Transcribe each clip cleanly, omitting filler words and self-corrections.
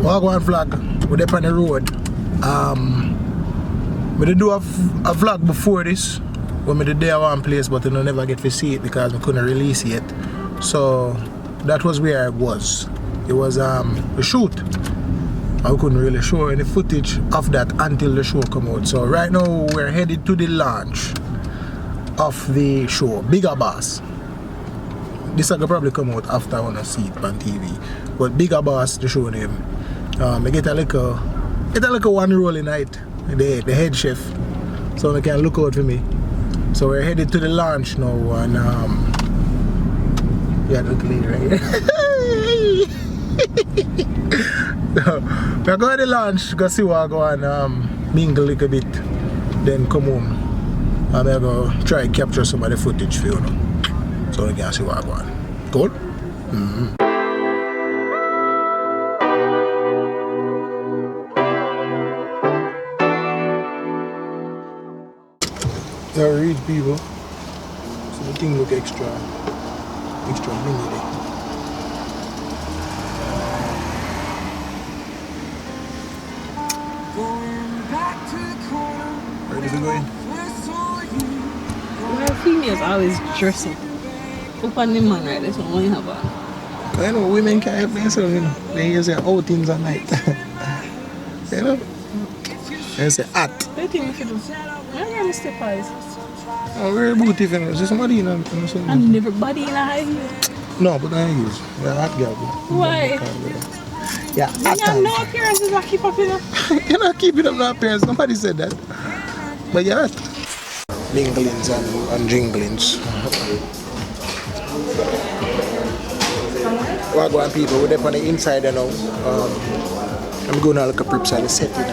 Wagwan Flag, we're up on the road. We did do a vlog before this when we did there one place, but I never get to see it because we couldn't release it. So that was where it was. It was a shoot. I couldn't really show any footage of that until the show come out. So right now we're headed to the launch of the show, Bigger Boss. This will probably come out after I want to see it on TV. But Bigger Boss, the show name. I get a little one role in it, the head chef. So they can look out for me. So we're headed to the launch now, and yeah, look lady right here. So, we're going to the launch, go see what I go and mingle a little bit, then come home. And I'm going to try to capture some of the footage for you now. So we can see what I go on. Cool? Mm-hmm. There are rich people, so the thing look extra blingy there. Ready to go in? Well, females always dress up. Up on the man, right? That's what you have on. I know women can't help themselves, you know. They use their outings at night. You know? They say hat. What do you think you do? I'm going to step eyes. Oh, very booty, you know. Just somebody in and everybody in a high heel. No, but I use. You're a hot girl. Why? Yeah, you have no appearances that keep up, you know. You're not keeping up no appearance. Nobody said that. But you're not. Minglings and jinglings. Wagwan people, we're there on the inside now. I'm going to look at preps and the setting.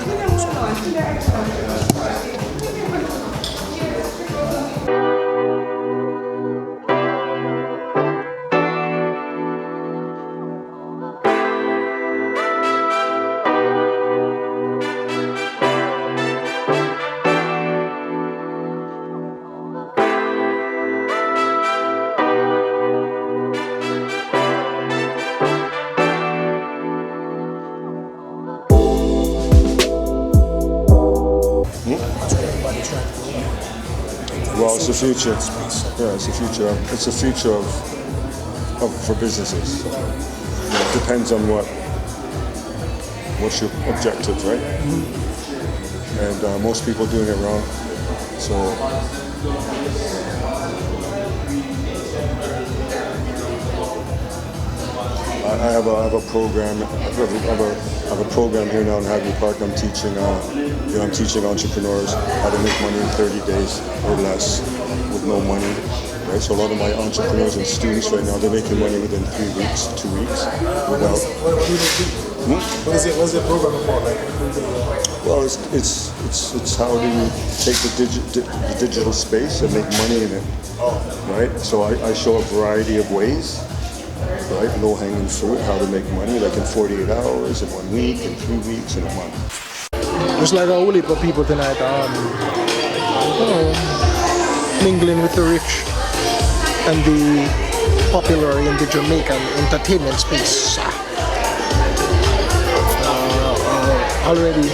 Well, it's the future. Yeah, it's the future. It's the future of for businesses. You know, it depends on what's your objective, right? And most people doing it wrong. So I have a program. I have a program here now in Hagley Park. I'm teaching. I'm teaching entrepreneurs how to make money in 30 days or less with no money. Right. So a lot of my entrepreneurs and students right now, they're making money within 3 weeks, 2 weeks, without. What's the program about? Well, it's how do you take the digital space and make money in it. Right. So I show a variety of ways. Right, low-hanging fruit, how to make money, like in 48 hours, in 1 week, in 3 weeks, in a month. Just like a whole heap of people tonight, mingling with the rich and the popular in the Jamaican entertainment space. Already,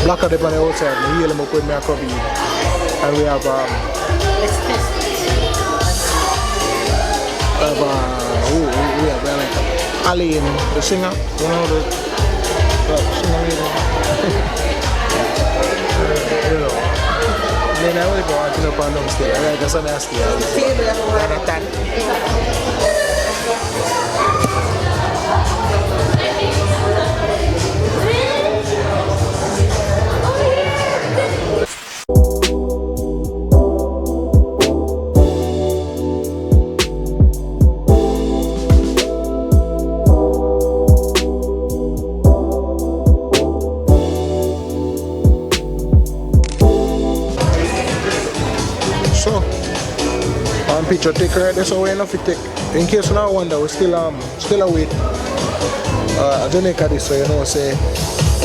black out on the outside, we heal them up with me a cubby, and we have Aline, the singer, you know, the singer lady. You know, then I will go out up and downstairs. Right, that's a nasty. Picture taker, that's how we enough to take. In case you now wonder, we're still await Jamaica this, so you know, say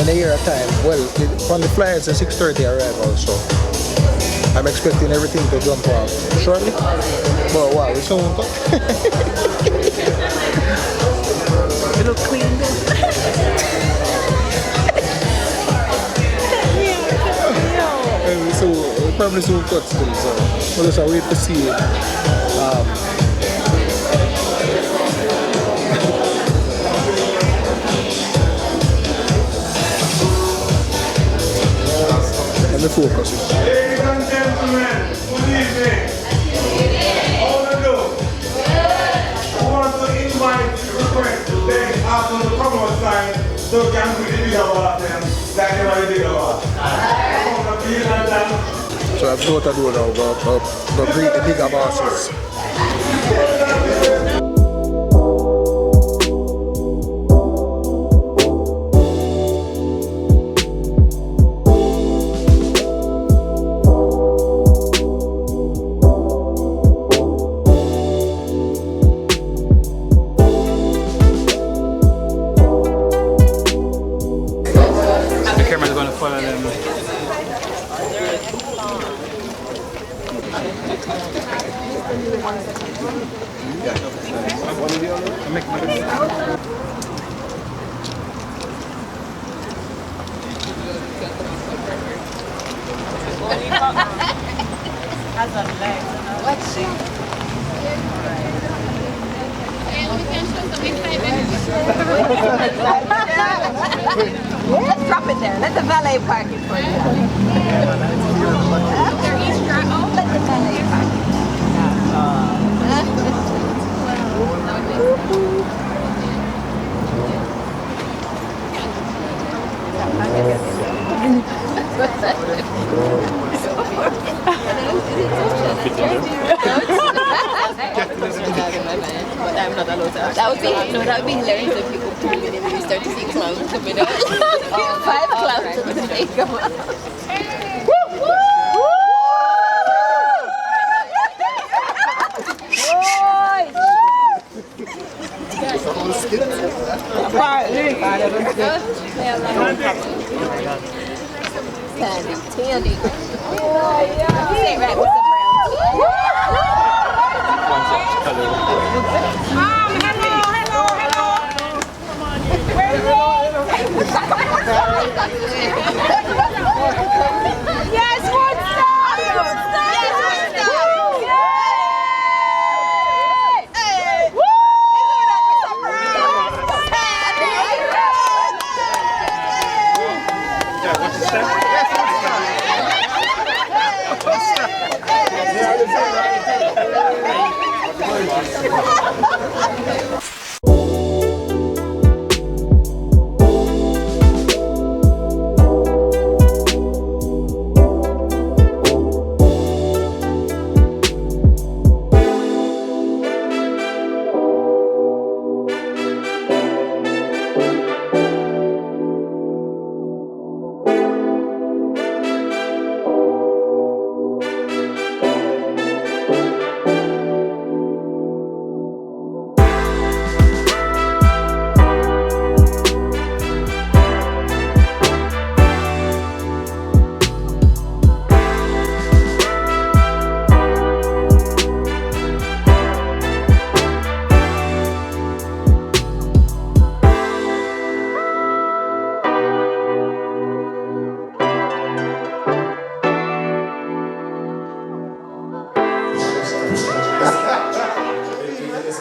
in a year of time. Well, on the flights at 6:30 arrival, so I'm expecting everything to jump off shortly. But wow, it's so it look clean. probably soon cut still, so we'll just wait to see it. Let me focus. Ladies and gentlemen, good evening. All of you, I want to invite, request, then after the come outside, so we can do the big about them, like everybody did about. So I've got to do now, go greet the bigger bosses. The camera's going to follow them. Let's drop it there. Let the valet park it for you. Let the valet park it. That would be hilarious if people come in and we start to see clowns coming out. 5 clowns at the same come out. Tandy. Say right with the Yes, Woodstock!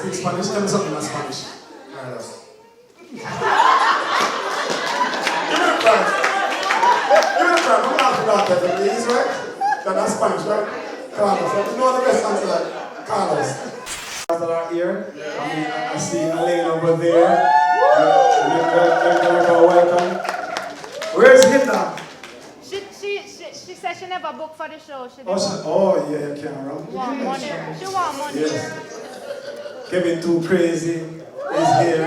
Spanish, tell me something in Spanish. Carlos. Give me the prize. Give me the prize. I'm not forgot that, please, right? That's Spanish, right? Carlos. You know the best answer, like Carlos. That are here. I mean, I see Elaine over there. Welcome. Where's Hilda? She said she never booked for the show. She Yeah, camera. want money. She want money. Yes. Kevin Too Crazy is here.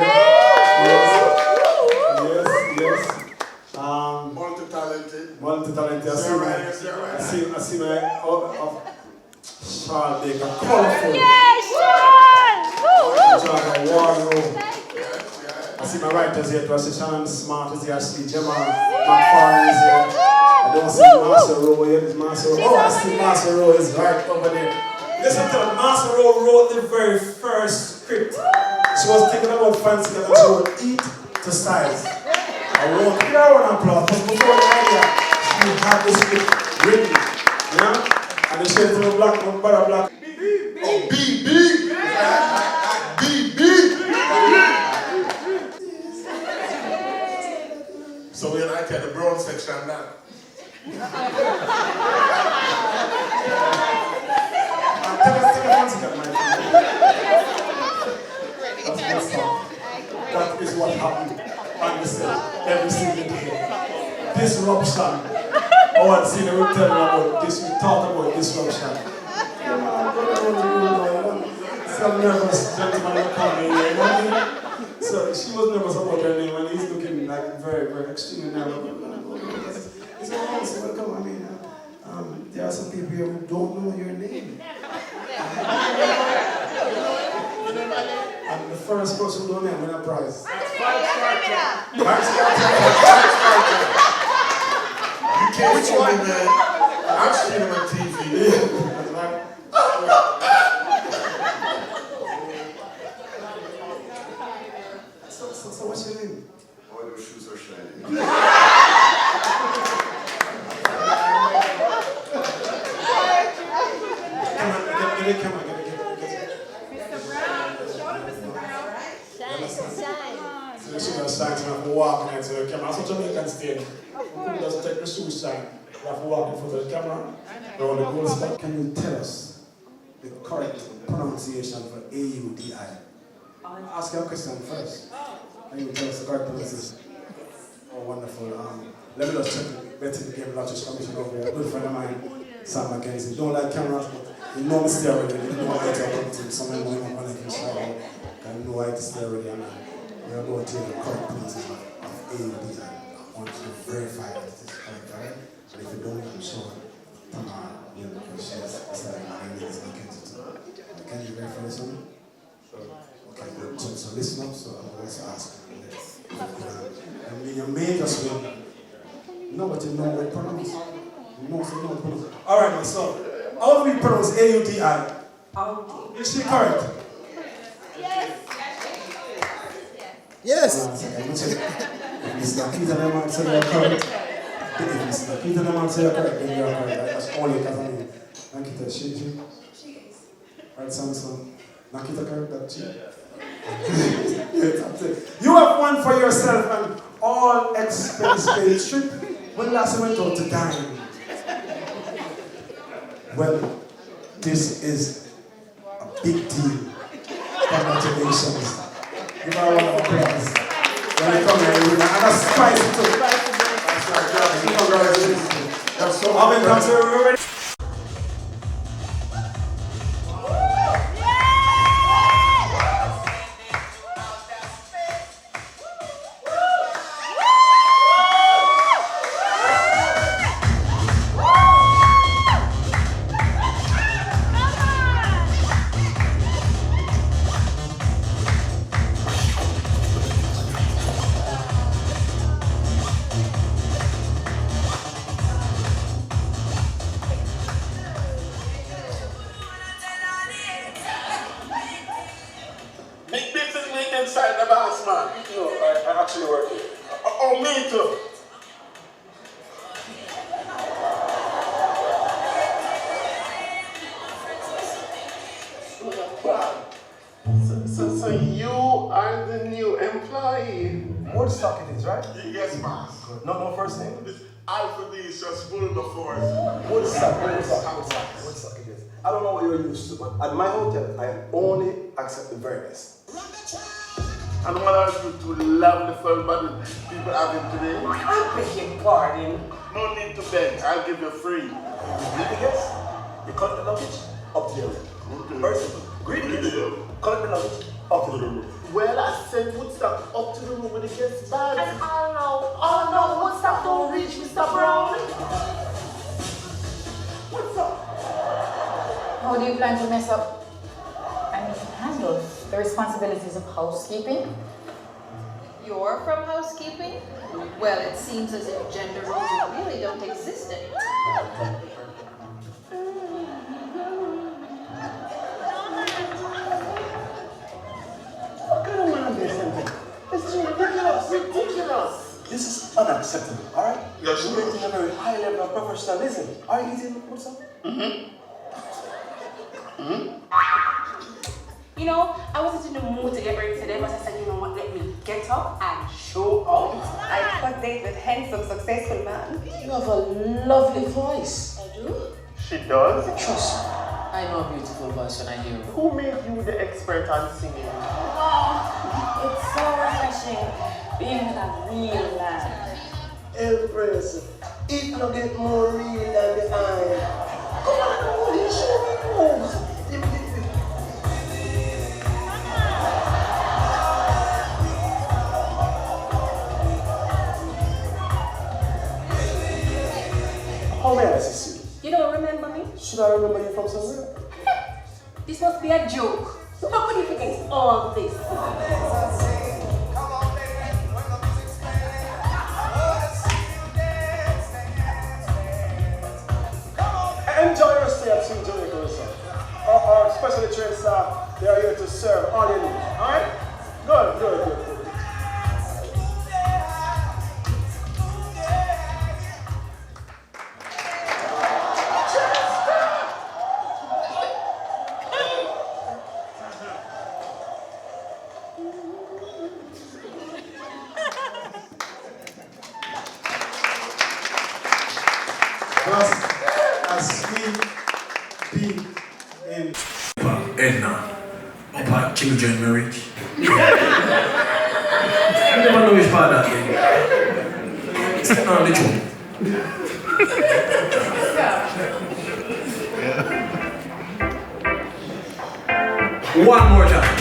Yes. Multi-talented. I see my Charles Baker. Colorful. Yes, Sean! Wardrobe. I see my writers here too. I see Shannon Smart is here. I see Gemma McFarlane is here. I don't see Master Rowe here. Is Master Rowe. Oh, I see Master Rowe is right over there. Listen to me, Master Rowe wrote the very first script. She was thinking about fancy and she would eat to styles. I wrote, give her an applause, because before the idea, she had the script written. You know? appreciate it, black, brother black. Oh, BB! BB! So we're like at the brown section now. That is what happened on the set every single day. Disruption. I want to see them tell me about this. We talk about disruption. Some nervous gentleman will come in here, you know what I mean? So she was nervous about her name, and he's looking like very, very extremely nervous. It's all so welcome. I mean, there are some people here who don't know your name. And the first person who don't know win a prize. You can't see me, man. I'm seeing him on TV. So what's your name? Oh, those shoes are shining. Come on. Mr. Brown, show them Mr. Brown. So the shoes are shining, so I have to walk into the camera. That's what Jamaican staying. People just take the shoes shine. You have to walk in front of the camera. Around the goal spot. Can you tell us the correct pronunciation for AUDI? I'll ask you a question first. And you tell us the correct pronunciation. Oh, wonderful. Let me just check the betting game Lottery Commission over here. A good friend of mine, Sam Mackenzie. Don't like cameras, but you know me stay already. You know how to talk to someone going up on the show. I know how to stay already. And we're going to take the correct pronunciation of AUDI. I want you to verify that it is correct, alright? But if you don't, I'm sure tomorrow you'll appreciate it. It's like my name is Mackenzie too. Can you verify this one? Okay, good. So listen up, so I'm going to ask you. I mean, you may just win. No, but you know what it pronounce. You know what it pronounce. Alright, now, so how do we pronounce AUDI? Is she correct? Yes. If Mr. Keith and them say you're correct, if Mr. Keith and them say you're correct, then you're correct. That's only because I mean, Nakita, she is. Right, Samson? Nakita correct that she? You have one for yourself and all expense paid trip. When last you went out to dine? Well, this is a big deal. Congratulations. Give her one of applause. When you come here, you and a spicy too. That's right, congratulations. That's so how many times are we ready? Inside the boss, man. No, I actually work here. Oh, me too. So you are the new employee. Woodstock it is, right? Yes, boss. No first name? Alpha D is just full the force. Woodstock it is. I don't know what you're used to, but at my hotel, I only accept the very best. And what are you to love the full body people having today? I beg your pardon. No need to beg, I'll give you free. Greedy guests, you collect the luggage, up to your room. Very simple. Greedy guests, collect the luggage, up to the room. Well, I said Woodstock up to the room with the guest bag. And oh no, Woodstock don't reach Mr. Brown. What's up? How do you plan to mess up? I mean, handle the responsibilities of housekeeping? You're from housekeeping? Well, it seems as if gender roles really don't exist anymore. What kind of man is this? This is ridiculous. This is unacceptable, alright? Yes, you're making a very high level of professionalism. Are you eating Woodstock? Mm-hmm. You know, I wasn't in the mood to get ready today, but I said, you know what, let me get up and show out. I could date with handsome, successful man. You have a lovely voice. I do? She does? Trust me, I know a beautiful voice when I hear it. Who made you the expert on singing? Oh, it's so refreshing being with a real man. Empress, it no get more real than the eye. Come on, you show me moves. How may I assist you? You don't remember me? Should I remember you from somewhere? This must be a joke. How could you forget all this? Enjoy your stay at St. Jamaica, sir. Our specially trained staff, they are here to serve all you need. Alright? Good. As we be in Edna, up at children marriage. You never know which part that thing. It's not the truth. One more time.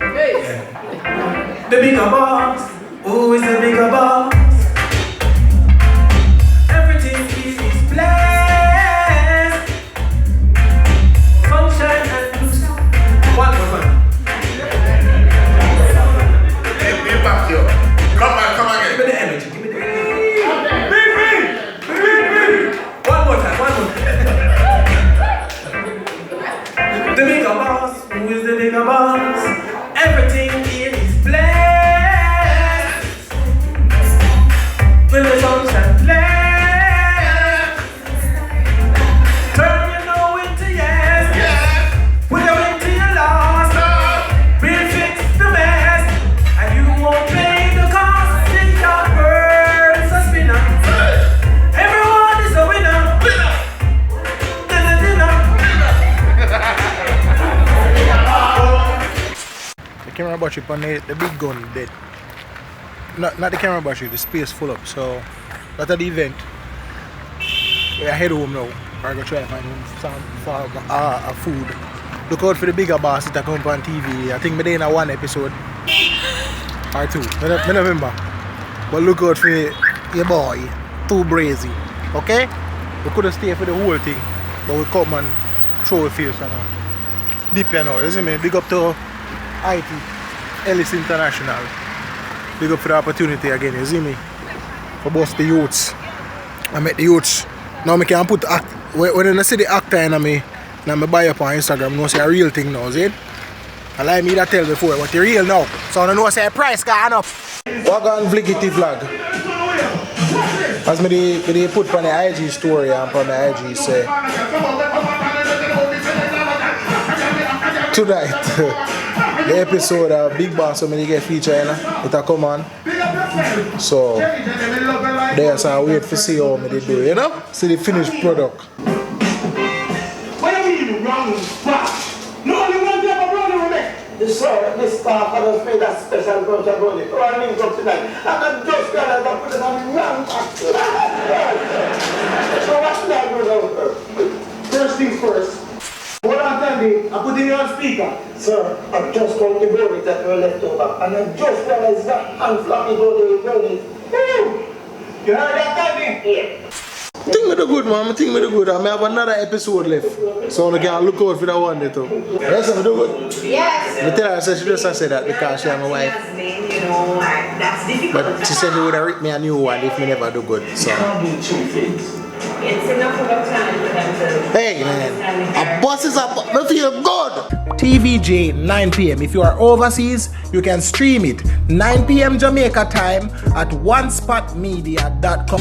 Yeah. The bigger boss. Who is the bigger boss? Camera battery on the big gun dead. Not the camera battery, the space full up. So that's the event. We are head home now. We're going to try and find some food. Look out for the bigger boss that come on TV. I think we're in one episode or two. I don't remember. But look out for your boy, Too Brazy. Okay? We couldn't stay for the whole thing. But we come and show a face and deep you know. You see me? Big up to IT, Ellis International. Big up for the opportunity again, you see me? For both the youths. I met the youths. Now I can put act. When I see the actor in me, now I buy up on Instagram, I see a real thing now, see? I like me that tell before, but the real now. So I know say price gone up. What on Vliggity vlog? As me put on the IG story and on the IG say tonight. The episode of Big Boss when they get featured, it'll come on. So, there's a wait to see how they do, you know? See the finished product. What do you mean wrong spot? No, you want to have a brownie with me? This staff has made that special bunch of brownie. Oh, I mean, come tonight. I'm just going to put it on the ground. So what's that going on? First things first. Hold on, Tandy. I'm putting you on speaker. Sir, I'm just going to brownies that were left over. And I just realized that I'm flapping about the brownies. Woo! You heard that, Tandy? Yeah. I think me do good, man. I think me do good. I have another episode left. So I can look out for that one there too. Yes, I do good. Yes. I tell her, she just said that because she is my wife. You know, that's difficult. But she said she would have written me a new one if me never do good. So. It's enough of a time for them to... Hey man, a boss is a boss. I feel good. TVJ 9 p.m. If you are overseas, you can stream it 9 p.m. Jamaica time at onespotmedia.com.